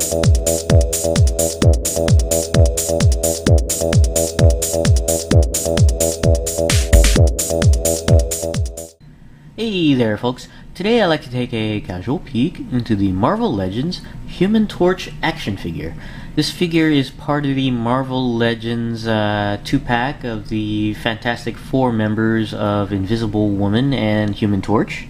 Hey there folks, today I'd like to take a casual peek into the Marvel Legends Human Torch action figure. This figure is part of the Marvel Legends 2-pack of the Fantastic Four members of Invisible Woman and Human Torch.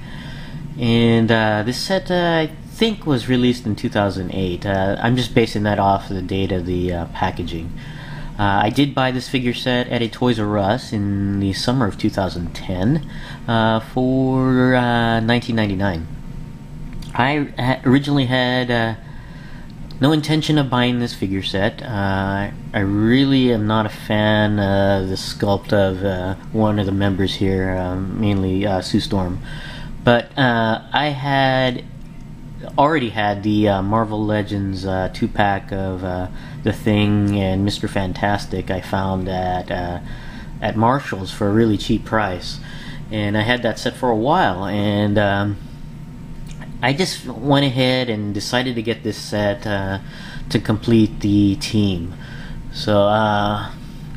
And this set I think was released in 2008. I'm just basing that off the date of the packaging. I did buy this figure set at a Toys R Us in the summer of 2010 for $19.99. I originally had no intention of buying this figure set. I really am not a fan of the sculpt of one of the members here, mainly Sue Storm. But I had already had the Marvel Legends 2-pack of The Thing and Mr. Fantastic I found at Marshall's for a really cheap price, and I had that set for a while, and I just went ahead and decided to get this set to complete the team. So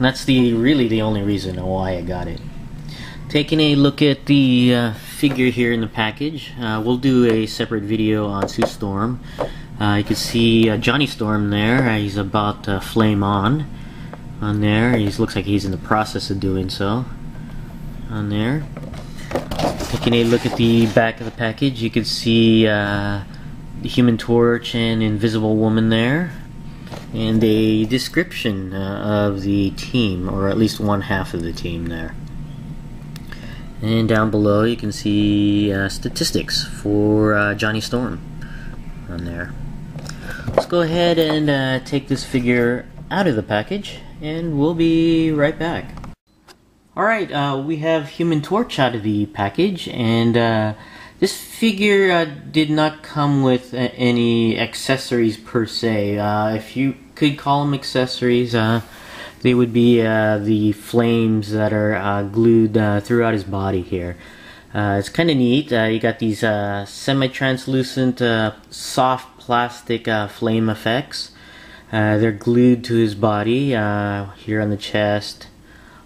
that's really the only reason why I got it. Taking a look at the figure here in the package, we'll do a separate video on Sue Storm. You can see Johnny Storm there. He's about to flame on there. He looks like he's in the process of doing so on there. Taking a look at the back of the package, you can see the Human Torch and Invisible Woman there, and a description of the team, or at least one half of the team there. And down below you can see statistics for Johnny Storm on there. Let's go ahead and take this figure out of the package, and we'll be right back. Alright, we have Human Torch out of the package, and this figure did not come with any accessories per se. If you could call them accessories, they would be the flames that are glued throughout his body here. It's kind of neat. You got these semi-translucent soft plastic flame effects. They're glued to his body here on the chest,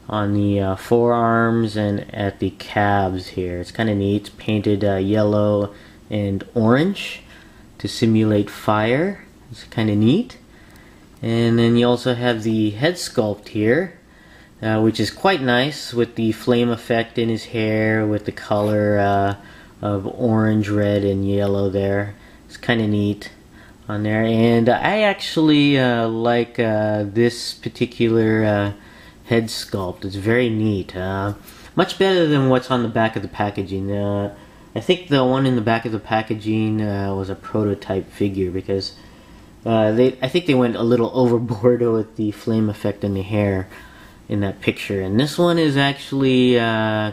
on the forearms, and at the calves here. It's kind of neat. It's painted yellow and orange to simulate fire. It's kind of neat. And then you also have the head sculpt here, which is quite nice, with the flame effect in his hair, with the color of orange, red, and yellow there. It's kind of neat on there. And I actually like this particular head sculpt. It's very neat. Much better than what's on the back of the packaging. I think the one in the back of the packaging was a prototype figure, because I think they went a little overboard with the flame effect in the hair in that picture, and this one is actually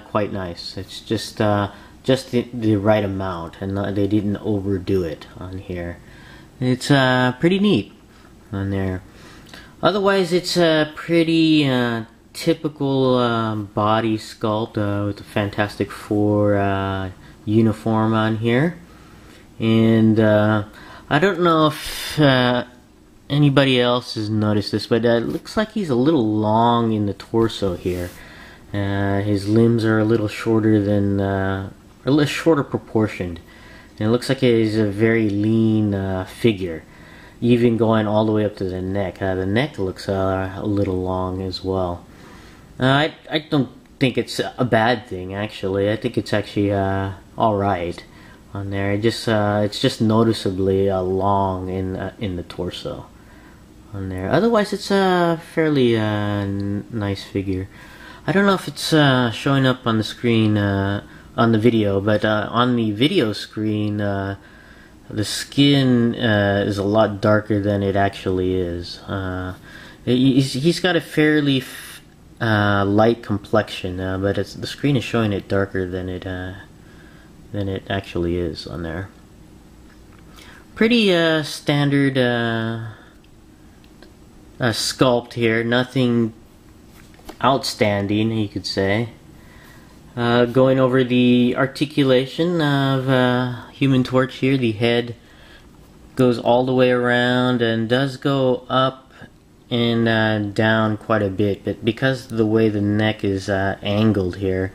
quite nice. It's just the right amount, and they didn't overdo it on here. It's pretty neat on there. Otherwise, it's a pretty typical body sculpt with the Fantastic Four uniform on here, and I don't know if anybody else has noticed this, but it looks like he's a little long in the torso here. His limbs are a little shorter than, a little shorter proportioned. And it looks like he's a very lean figure, even going all the way up to the neck. The neck looks a little long as well. I don't think it's a bad thing, actually. I think it's actually alright on there. It's just noticeably long in the torso on there. Otherwise, it's a fairly nice figure. I don't know if it's showing up on the screen on the video, but on the video screen, the skin is a lot darker than it actually is. He's got a fairly light complexion, but the screen is showing it darker than it actually is on there. Pretty standard sculpt here, nothing outstanding, you could say. Going over the articulation of Human Torch here, the head goes all the way around and does go up and down quite a bit, but because of the way the neck is angled here,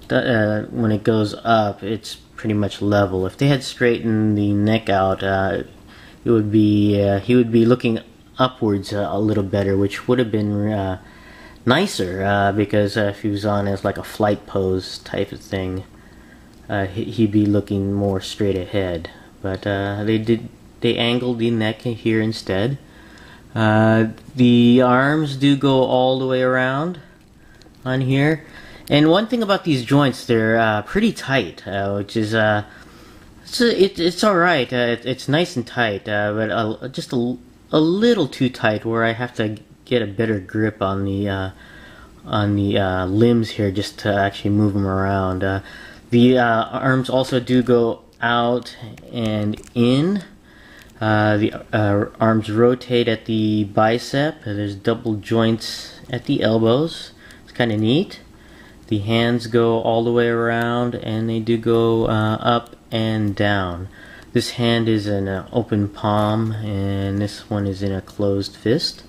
when it goes up, it's pretty much level. If they had straightened the neck out, it would be he would be looking upwards a little better, which would have been nicer, because if he was on as like a flight pose type of thing, he'd be looking more straight ahead. But they angled the neck here instead. The arms do go all the way around on here. And one thing about these joints, they're pretty tight, which is it's all right. It's nice and tight, but just a little too tight, where I have to get a better grip on the limbs here just to actually move them around. The arms also do go out and in. The arms rotate at the bicep. There's double joints at the elbows. It's kind of neat. The hands go all the way around, and they do go up and down. This hand is in an open palm, and this one is in a closed fist.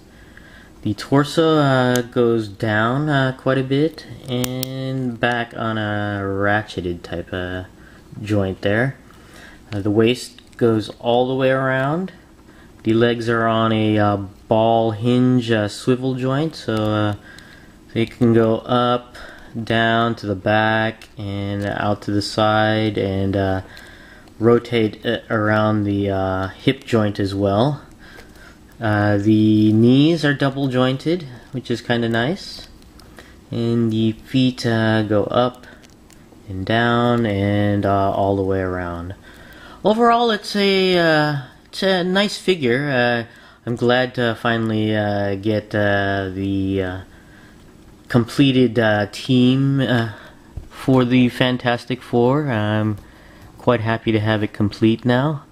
The torso goes down quite a bit and back on a ratcheted type of joint there. The waist goes all the way around. The legs are on a ball hinge swivel joint, so they can go up, down to the back and out to the side, and rotate around the hip joint as well. The knees are double jointed, which is kind of nice, and the feet go up and down and all the way around. Overall, it's a nice figure. I'm glad to finally get the completed team for the Fantastic Four. I'm quite happy to have it complete now,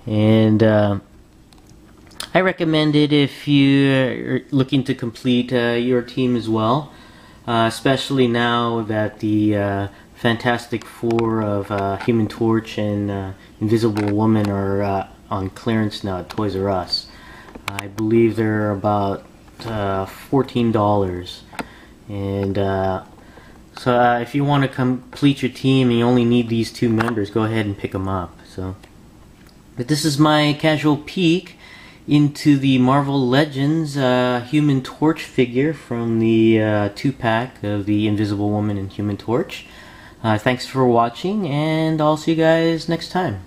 and I recommend it if you're looking to complete your team as well, especially now that the Fantastic Four of Human Torch and Invisible Woman are on clearance now at Toys R Us. I believe they're about $14. And so if you want to complete your team and you only need these two members, go ahead and pick them up. But this is my casual peek into the Marvel Legends Human Torch figure from the 2-pack of the Invisible Woman and Human Torch. Thanks for watching, and I'll see you guys next time.